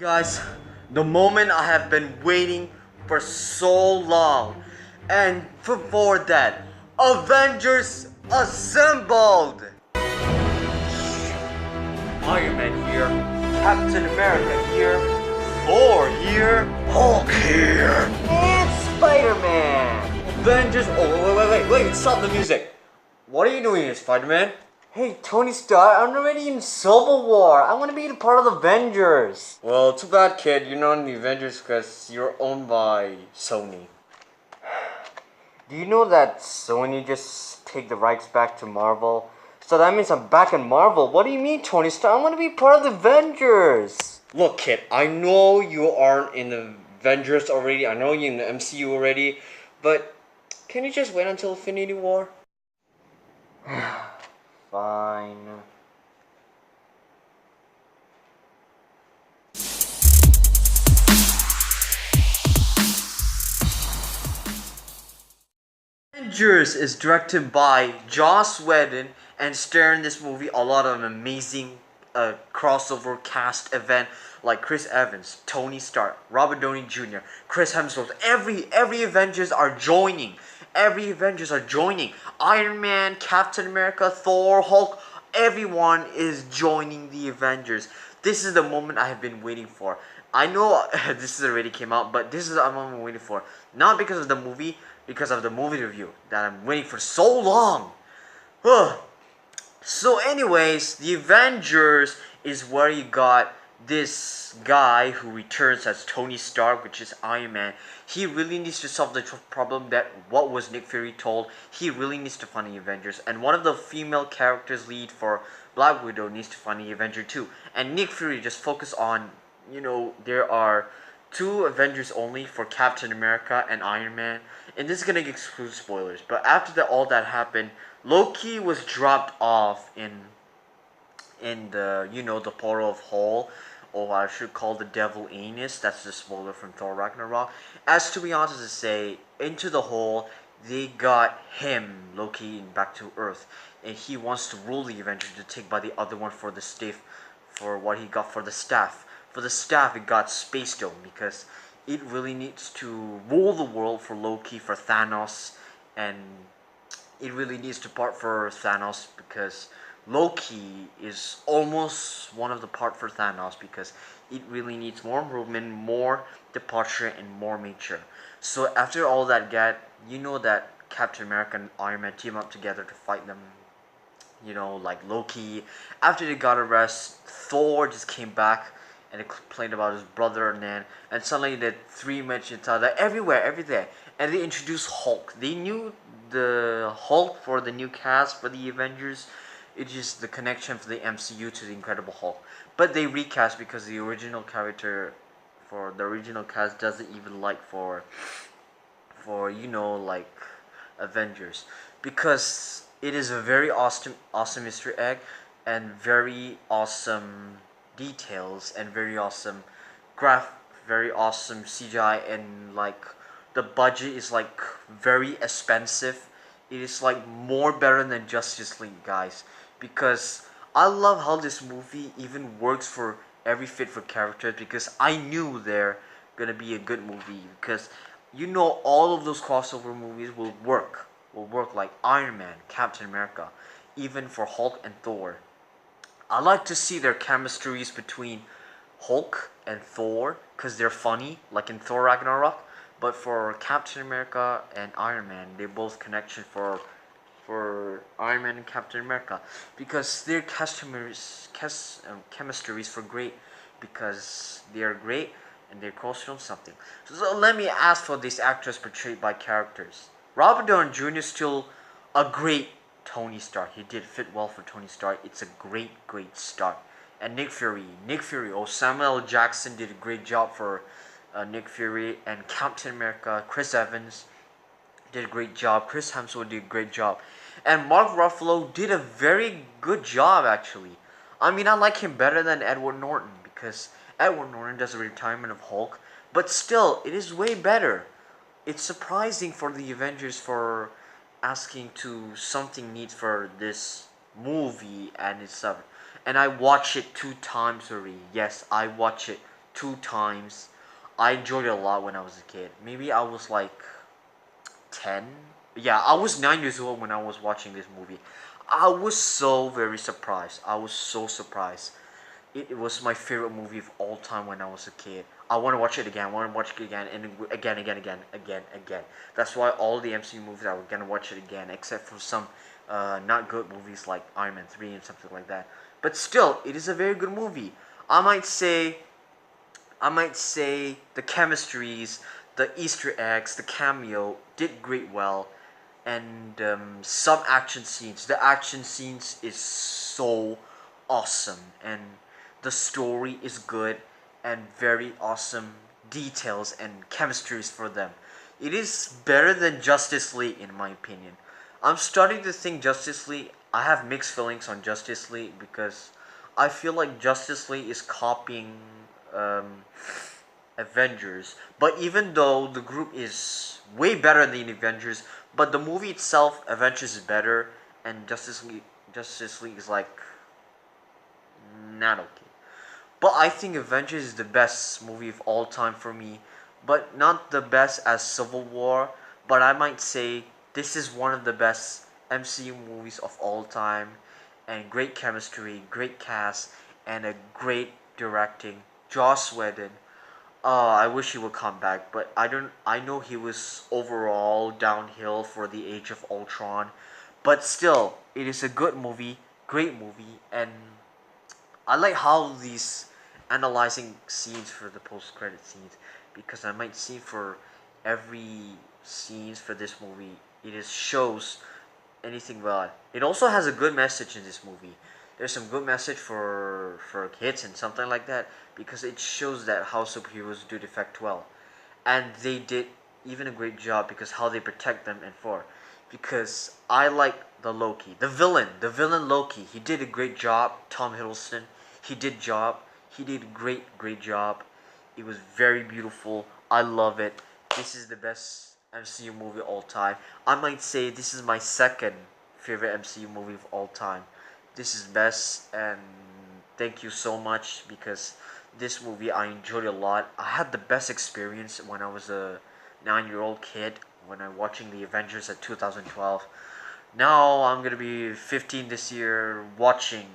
Guys, the moment I have been waiting for so long. And before that, Avengers assembled! Iron Man here, Captain America here, Thor here, Hulk here, and Spider-Man! Avengers, oh wait, stop the music! What are you doing here, Spider-Man? Hey, Tony Stark, I'm already in Civil War. I want to be a part of the Avengers. Well, too bad, kid. You're not in the Avengers because you're owned by Sony. Do you know that Sony just take the rights back to Marvel? So that means I'm back in Marvel. What do you mean, Tony Stark? I want to be part of the Avengers. Look, kid, I know you aren't in the Avengers already. I know you're in the MCU already. But can you just wait until Infinity War? Fine. Avengers is directed by Joss Whedon and starring in this movie a lot of amazing crossover cast event like Chris Evans, Tony Stark, Robert Downey Jr., Chris Hemsworth. Every Avengers are joining. Every Avengers are joining. Iron Man, Captain America, Thor, Hulk. Everyone is joining the Avengers. This is the moment I have been waiting for. I know this is already came out, but this is the moment I'm waiting for. Not because of the movie, because of the movie review that I'm waiting for so long. So anyways, the Avengers is where you got this guy who returns as Tony Stark, which is Iron Man. He really needs to solve the problem that what was Nick Fury told. He really needs to find the Avengers, and one of the female characters lead for Black Widow needs to find the Avenger too. And Nick Fury just focus on, there are two Avengers only for Captain America and Iron Man, and this is gonna exclude spoilers. But after all that happened, Loki was dropped off in the the portal of Hole, or I should call the Devil Anus. That's the spoiler from Thor Ragnarok. As to be honest to say, into the hole they got him, Loki, back to Earth, and he wants to rule the Avengers to take by the other one for the staff, for what he got for the staff. For the staff, it got Space Dome because it really needs to rule the world for Loki, for Thanos, and it really needs to part for Thanos because Loki is almost one of the part for Thanos because it really needs more improvement, more departure, and more mature. So after all that that Captain America and Iron Man team up together to fight them, like Loki. After they got arrested, Thor just came back and he complained about his brother, and suddenly the three mentioned each other everywhere, and they introduced Hulk. They knew the Hulk for the new cast for the Avengers. It's just the connection for the MCU to the Incredible Hulk, but they recast because the original character for the original cast doesn't even like for like Avengers, because it is a very awesome Easter egg and very awesome details and very awesome very awesome CGI, and like the budget is like very expensive. It is like more better than Justice League, guys, because I love how this movie even works for every fit for characters, because I knew they're gonna be a good movie, because all of those crossover movies will work like Iron Man, Captain America, even for Hulk and Thor. I like to see their chemistries between Hulk and Thor because they're funny, like in Thor Ragnarok. But for Captain America and Iron Man, they both connection for Iron Man and Captain America because their chemistries for great, because they are great and they're close on something. So let me ask for these actors portrayed by characters. Robert Downey Jr. is still a great Tony Stark. He did fit well for Tony Stark. It's a great start. And Nick Fury, Samuel L. Jackson did a great job for Nick Fury, and Captain America, Chris Evans did a great job. Chris Hemsworth did a great job, and Mark Ruffalo did a very good job actually. I mean, I like him better than Edward Norton because Edward Norton does a retirement of Hulk, but still, it is way better. It's surprising for the Avengers for asking to something neat for this movie and it's and I watched it 2 times already. Yes, I watched it 2 times. I enjoyed it a lot when I was a kid. Maybe I was like 10. Yeah, I was 9 years old when I was watching this movie. I was so very surprised. I was so surprised. It was my favorite movie of all time when I was a kid. I want to watch it again. I want to watch it again and again. That's why all the MCU movies I was gonna watch it again, except for some not good movies like Iron Man 3 and something like that. But still, it is a very good movie. I might say I might say the chemistries, the Easter eggs, the cameo did great well, and some action scenes. The action scenes is so awesome, and the story is good and very awesome details and chemistries for them. It is better than Justice League in my opinion. I'm starting to think Justice League. I have mixed feelings on Justice League because I feel like Justice League is copying um, Avengers. But even though the group is way better than Avengers, but the movie itself, Avengers is better, and Justice League is like not okay. But I think Avengers is the best movie of all time for me, but not the best as Civil War. But I might say this is one of the best MCU movies of all time, and great chemistry, great cast, and a great directing. Joss Whedon. I wish he would come back, but I don't. I know he was overall downhill for the Age of Ultron, but still, it is a good movie, great movie, and I like how these analyzing scenes for the post-credit scenes, because I might see for every scenes for this movie, it is shows anything bad. It also has a good message in this movie. There's some good message for kids and something like that, because it shows that how superheroes do defect well, and they did even a great job because how they protect them and for, because I like the villain Loki. He did a great job. Tom Hiddleston, he did a great job. It was very beautiful. I love it. This is the best MCU movie of all time. I might say this is my second favorite MCU movie of all time. This is best, and thank you so much because this movie I enjoyed a lot. I had the best experience when I was a 9-year-old kid when I watching the Avengers at 2012. Now I'm gonna be 15 this year watching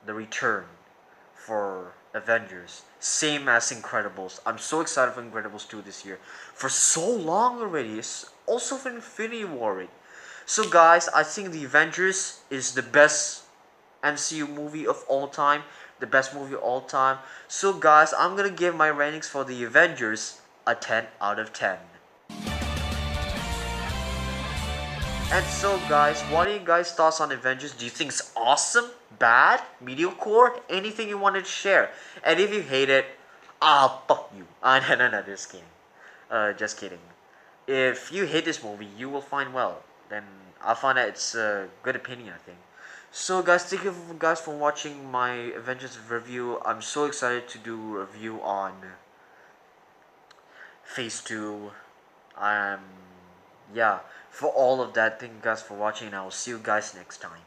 the return for Avengers. Same as Incredibles. I'm so excited for Incredibles 2 this year. For so long already. It's also for Infinity War. So guys, I think the Avengers is the best MCU movie of all time. The best movie of all time. So guys, I'm gonna give my ratings for the Avengers a 10 out of 10. And so guys, what are you guys' thoughts on Avengers? Do you think it's awesome, bad, mediocre, anything you wanted to share? And if you hate it, fuck you. No, just kidding. Just kidding. If you hate this movie, you will find well. Then I'll find that it's a good opinion, I think. So guys, thank you guys for watching my Avengers review. I'm so excited to do a review on Phase 2. Um, yeah, for all of that, thank you guys for watching, and I will see you guys next time.